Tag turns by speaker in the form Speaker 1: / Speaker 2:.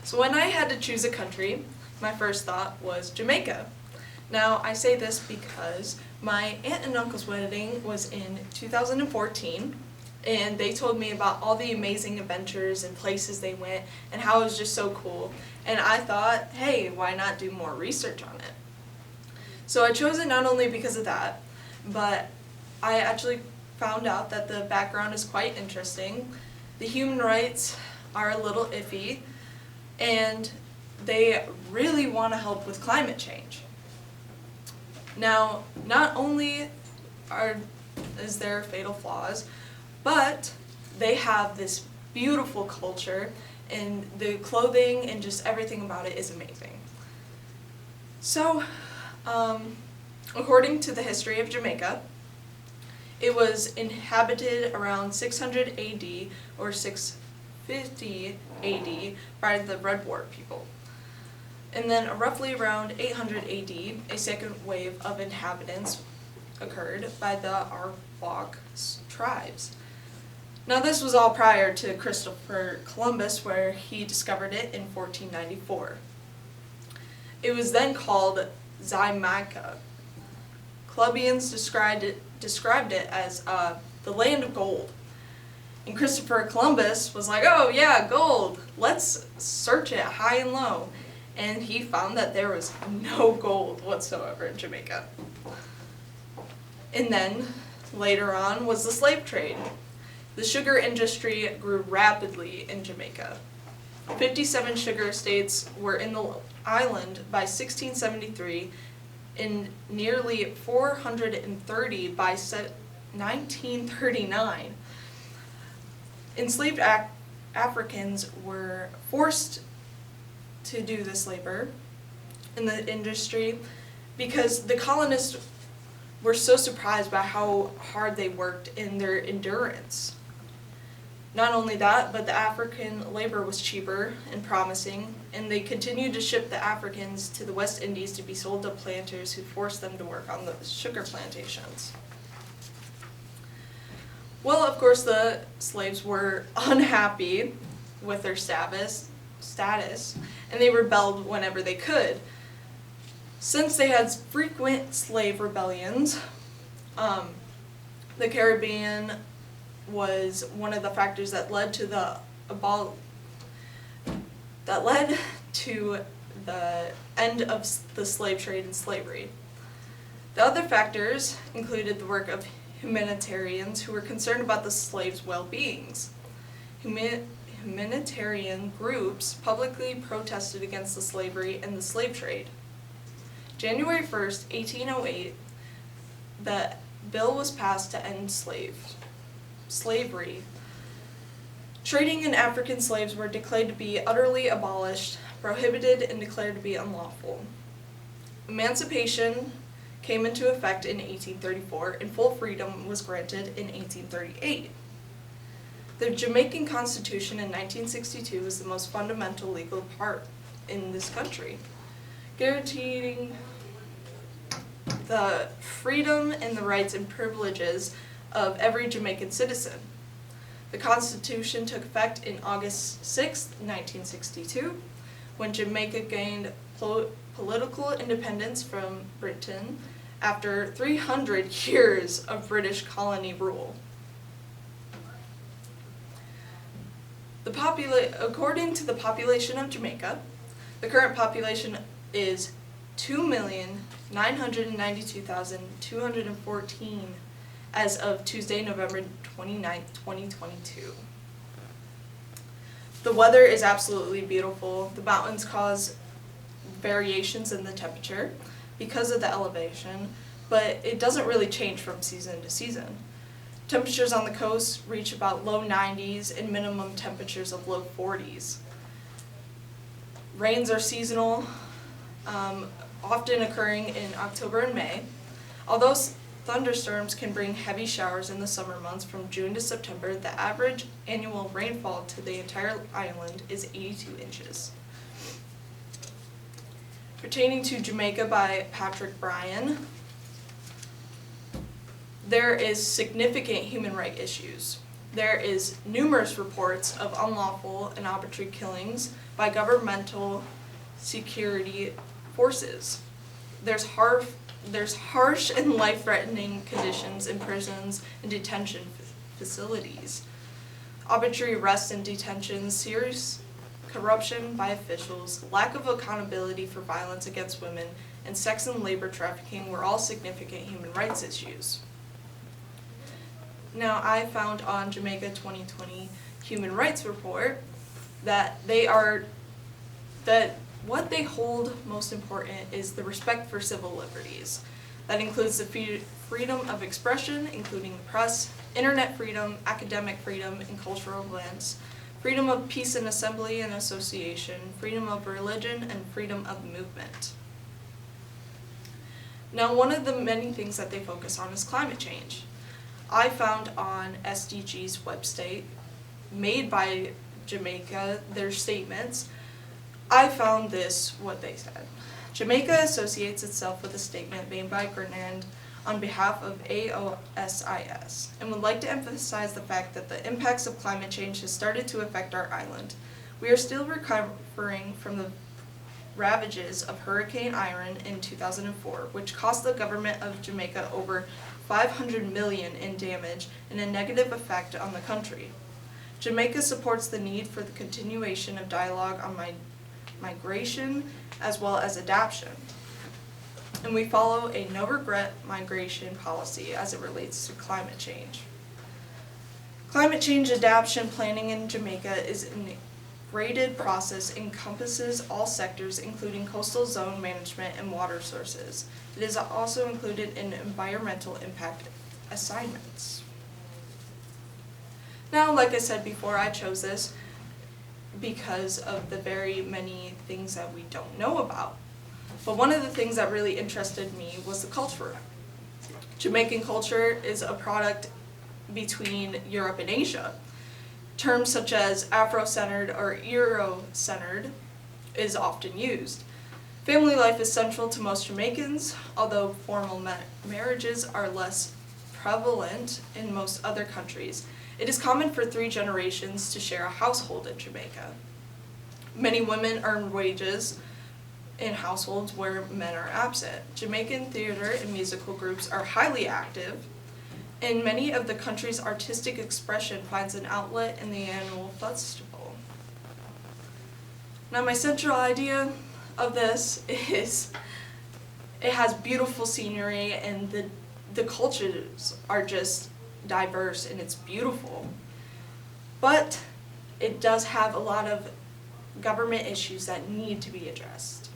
Speaker 1: So when I had to choose a country, my first thought was Jamaica. Now, I say this because my aunt and uncle's wedding was in 2014, and they told me about all the amazing adventures and places they went and how it was just so cool. And I thought, hey, why not do more research on it? So I chose it not only because of that, but I actually found out that the background is quite interesting. The human rights are a little iffy, and they really want to help with climate change. Now, not only is there fatal flaws, but they have this beautiful culture, and the clothing and just everything about it is amazing. So, according to the history of Jamaica, it was inhabited around 600 AD or 650 AD by the Red War people. And then roughly around 800 AD, a second wave of inhabitants occurred by the Arawak tribes. Now this was all prior to Christopher Columbus, where he discovered it in 1494. It was then called Jamaica. Clubbians described it as the land of gold. And Christopher Columbus was like, oh yeah, gold, let's search it high and low. And he found that there was no gold whatsoever in Jamaica. And then, later on, was the slave trade. The sugar industry grew rapidly in Jamaica. 57 sugar estates were in the island by 1673, and nearly 430 by 1939. Enslaved Africans were forced to do this labor in the industry because the colonists were so surprised by how hard they worked and their endurance. Not only that, but the African labor was cheaper and promising, and they continued to ship the Africans to the West Indies to be sold to planters who forced them to work on the sugar plantations. Well, of course, the slaves were unhappy with their status, and they rebelled whenever they could. Since they had frequent slave rebellions, the Caribbean was one of the factors that led to the end of the slave trade and slavery. The other factors included the work of humanitarians who were concerned about the slaves' well-beings. Humanitarian groups publicly protested against the slavery and the slave trade. January 1st, 1808, the bill was passed to end slavery. Trading in African slaves were declared to be utterly abolished, prohibited, and declared to be unlawful. Emancipation came into effect in 1834, and full freedom was granted in 1838. The Jamaican Constitution in 1962 was the most fundamental legal part in this country, guaranteeing the freedom and the rights and privileges of every Jamaican citizen. The Constitution took effect in August 6, 1962, when Jamaica gained political independence from Britain after 300 years of British colony rule. According to the population of Jamaica, the current population is 2,992,214 as of Tuesday, November 29th, 2022. The weather is absolutely beautiful. The mountains cause variations in the temperature because of the elevation, but it doesn't really change from season to season. Temperatures on the coast reach about low 90s and minimum temperatures of low 40s. Rains are seasonal, often occurring in October and May. Although thunderstorms can bring heavy showers in the summer months from June to September, the average annual rainfall to the entire island is 82 inches. Pertaining to Jamaica by Patrick Bryan, there is significant human rights issues. there is numerous reports of unlawful and arbitrary killings by governmental security forces. There's harsh and life-threatening conditions in prisons and detention facilities. Arbitrary arrests and detentions, serious corruption by officials, lack of accountability for violence against women, and sex and labor trafficking were all significant human rights issues. Now, I found on Jamaica 2020 Human Rights Report that what they hold most important is the respect for civil liberties. That includes the freedom of expression, including the press, internet freedom, academic freedom, and cultural events, freedom of peace and assembly and association, freedom of religion, and freedom of movement. Now, one of the many things that they focus on is climate change. I found on SDG's website, made by Jamaica, their statements. I found this, what they said. Jamaica associates itself with a statement made by Grenand on behalf of AOSIS and would like to emphasize the fact that the impacts of climate change has started to affect our island. We are still recovering from the ravages of Hurricane Irene in 2004, which cost the government of Jamaica over $500 million in damage and a negative effect on the country. Jamaica supports the need for the continuation of dialogue on migration as well as adoption. And we follow a no-regret migration policy as it relates to climate change. Climate change adaptation planning in Jamaica is an integrated process encompasses all sectors, including coastal zone management and water sources. It is also included in environmental impact assignments. Now, like I said before, I chose this because of the very many things that we don't know about. But one of the things that really interested me was the culture. Jamaican culture is a product between Europe and Asia. Terms such as Afro-centered or Euro-centered is often used. Family life is central to most Jamaicans, although formal marriages are less prevalent in most other countries. It is common for 3 generations to share a household in Jamaica. Many women earn wages in households where men are absent. Jamaican theater and musical groups are highly active, and many of the country's artistic expression finds an outlet in the annual festival. Now, my central idea of this is it has beautiful scenery, and the cultures are just diverse and it's beautiful. But it does have a lot of government issues that need to be addressed.